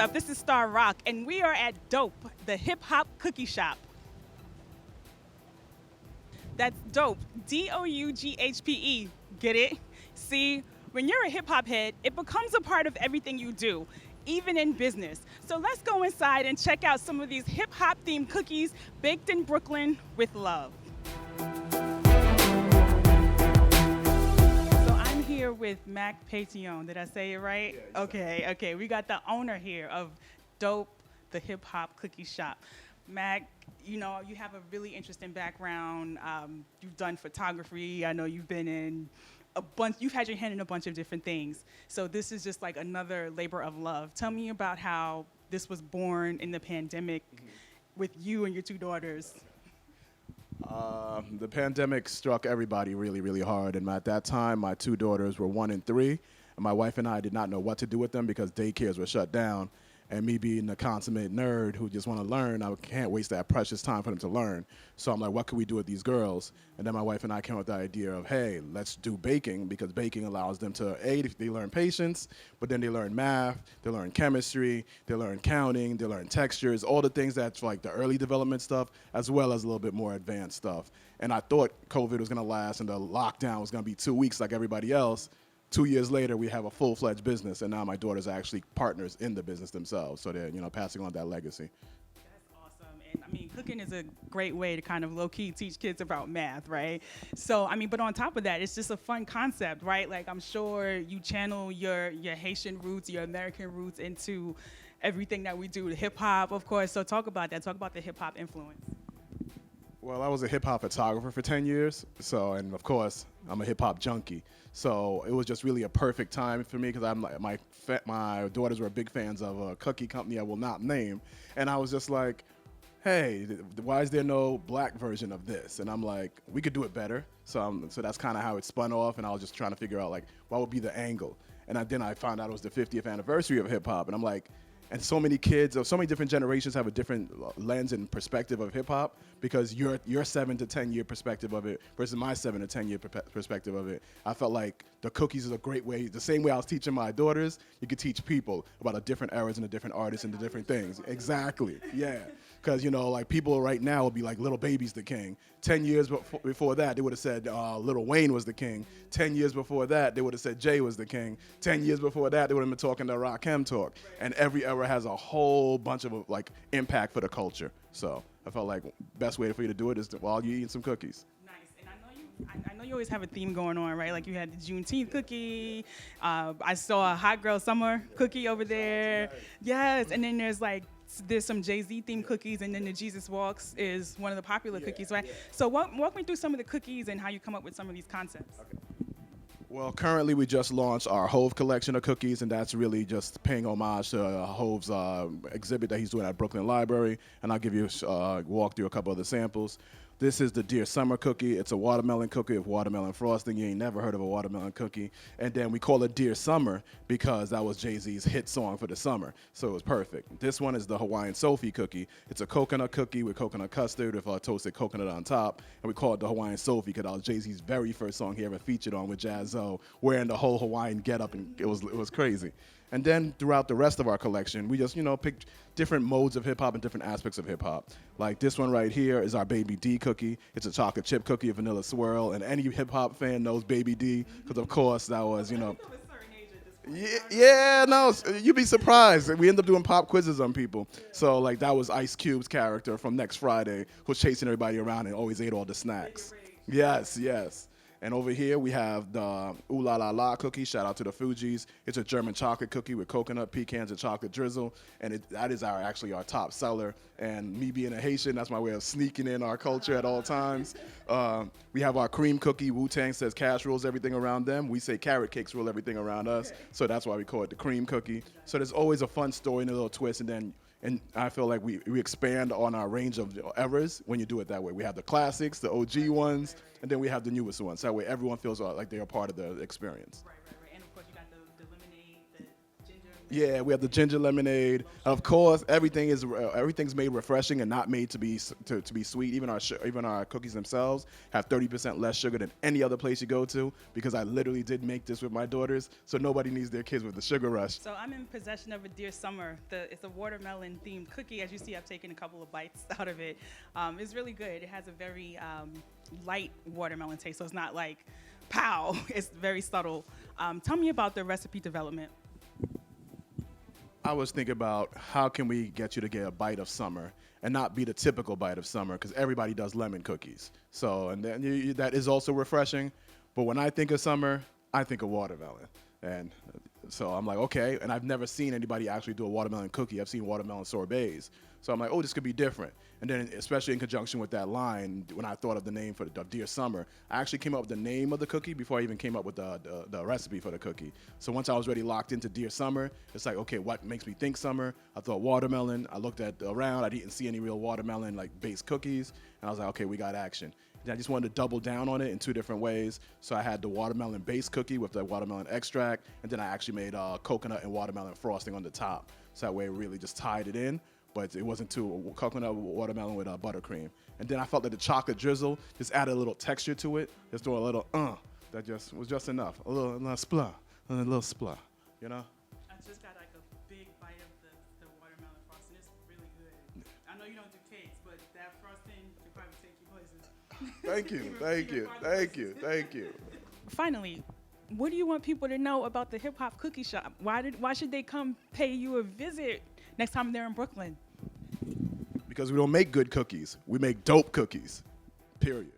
up? This is Starr Rocque, and we are at Doughpe, the hip hop cookie shop. That's Doughpe, Doughpe. Get it? See, when you're a hip hop head, it becomes a part of everything you do, even in business. So let's go inside and check out some of these hip hop themed cookies baked in Brooklyn with love. So I'm here with Mac Petion. Did I say it right? Yeah, Okay. We got the owner here of Doughpe, the hip hop cookie shop. Mac, you know, you have a really interesting background. You've done photography. I know you've been in you've had your hand in a bunch of different things. So this is just like another labor of love. Tell me about how this was born in the pandemic with you and your two daughters. The pandemic struck everybody really, really hard. And at that time, my two daughters were 1 and 3. And my wife and I did not know what to do with them because daycares were shut down. And me being the consummate nerd who just want to learn, I can't waste that precious time for them to learn. So I'm like, what can we do with these girls? And then my wife and I came up with the idea of, hey, let's do baking, because baking allows them to, they learn patience, but then they learn math, they learn chemistry, they learn counting, they learn textures, all the things that's like the early development stuff, as well as a little bit more advanced stuff. And I thought COVID was going to last and the lockdown was going to be 2 weeks like everybody else. 2 years later, we have a full-fledged business, and now my daughters are actually partners in the business themselves. So they're, passing on that legacy. That's awesome. And I mean, cooking is a great way to kind of low-key teach kids about math, right? So, I mean, but on top of that, it's just a fun concept, right? Like, I'm sure you channel your Haitian roots, your American roots into everything that we do, the hip-hop, of course. So talk about that. Talk about the hip-hop influence. Well, I was a hip-hop photographer for 10 years, and of course, I'm a hip-hop junkie. So it was just really a perfect time for me because my daughters were big fans of a cookie company I will not name, and I was just like, hey, why is there no black version of this? And I'm like, we could do it better. So that's kind of how it spun off, and I was just trying to figure out, like, what would be the angle? And then I found out it was the 50th anniversary of hip-hop, and I'm like, and so many kids of so many different generations have a different lens and perspective of hip hop because your 7 to 10 year perspective of it versus my 7 to 10 year perspective of it. I felt like the cookies is a great way. The same way I was teaching my daughters, you could teach people about the different eras and the different artists and the different things. Exactly. Yeah. Because, like people right now will be like Little Baby's the king. 10 years before that, they would have said Lil Wayne was the king. 10 years before that, they would have said Jay was the king. 10 years before that, they would have been talking the Rocque talk. And every era has a whole bunch of like impact for the culture. So I felt like best way for you to do it is while you're eating some cookies. Nice. And I know you always have a theme going on, right? Like you had the Juneteenth cookie. I saw a Hot Girl Summer cookie over there. Yes. And then there's some Jay-Z themed cookies, and then the Jesus Walks is one of the popular cookies, right? Yeah. So walk me through some of the cookies and how you come up with some of these concepts. Okay. Well, currently we just launched our Hove collection of cookies, and that's really just paying homage to Hove's exhibit that he's doing at Brooklyn Library, and I'll give you a walk through a couple of the samples. This is the Dear Summer cookie. It's a watermelon cookie with watermelon frosting. You ain't never heard of a watermelon cookie. And then we call it Dear Summer because that was Jay-Z's hit song for the summer. So it was perfect. This one is the Hawaiian Sophie cookie. It's a coconut cookie with coconut custard with toasted coconut on top. And we call it the Hawaiian Sophie because that was Jay-Z's very first song he ever featured on with Jaz-O, wearing the whole Hawaiian getup, and it was crazy. And then throughout the rest of our collection, we just, picked different modes of hip-hop and different aspects of hip-hop. Like this one right here is our Baby D cookie. It's a chocolate chip cookie, a vanilla swirl, and any hip-hop fan knows Baby D because, of course, that was, no, you'd be surprised. We end up doing pop quizzes on people. So, like, that was Ice Cube's character from Next Friday who was chasing everybody around and always ate all the snacks. Yes. And over here we have the Ooh La La La cookie. Shout out to the Fugees. It's a German chocolate cookie with coconut, pecans, and chocolate drizzle. And that is actually our top seller. And me being a Haitian, that's my way of sneaking in our culture at all times. We have our cream cookie. Wu-Tang says cash rules everything around them. We say carrot cakes rule everything around us. So that's why we call it the cream cookie. So there's always a fun story and a little twist. And I feel like we expand on our range of eras when you do it that way. We have the classics, the OG ones, and then we have the newest ones. That way everyone feels like they're a part of the experience. Right. And of course you got the lemonade, the ginger. Yeah, we have the ginger lemonade. Of course, everything's made refreshing and not made to be to be sweet. Even our cookies themselves have 30% less sugar than any other place you go to, because I literally did make this with my daughters, so nobody needs their kids with the sugar rush. So I'm in possession of a Dear Summer. It's a watermelon themed cookie. As you see, I've taken a couple of bites out of it. It's really good. It has a very light watermelon taste, so it's not like pow. It's very subtle. Tell me about the recipe development. I was thinking about how can we get you to get a bite of summer and not be the typical bite of summer, because everybody does lemon cookies. So, and then that is also refreshing. But when I think of summer, I think of watermelon. And so I'm like, okay. And I've never seen anybody actually do a watermelon cookie. I've seen watermelon sorbets. So I'm like, oh, this could be different. And then, especially in conjunction with that line, when I thought of the name for the Dear Summer, I actually came up with the name of the cookie before I even came up with the recipe for the cookie. So once I was already locked into Dear Summer, it's like, okay, what makes me think summer? I thought watermelon. I looked around. I didn't see any real watermelon like based cookies. And I was like, okay, we got action. And I just wanted to double down on it in 2 different ways. So I had the watermelon base cookie with the watermelon extract, and then I actually made coconut and watermelon frosting on the top. So that way it really just tied it in, but it wasn't too coconut watermelon with buttercream. And then I felt that the chocolate drizzle just added a little texture to it. Just doing a little that just was just enough. A little splah, a little splah, you know? I just got like a big bite of the watermelon frosting. It's really good. I know you don't do cakes, but that frosting could probably take you places. Thank you, thank you, thank you, thank you. Finally, what do you want people to know about the Hip Hop Cookie Shop? Why should they come pay you a visit next time they're in Brooklyn? Because we don't make good cookies. We make dope cookies, period.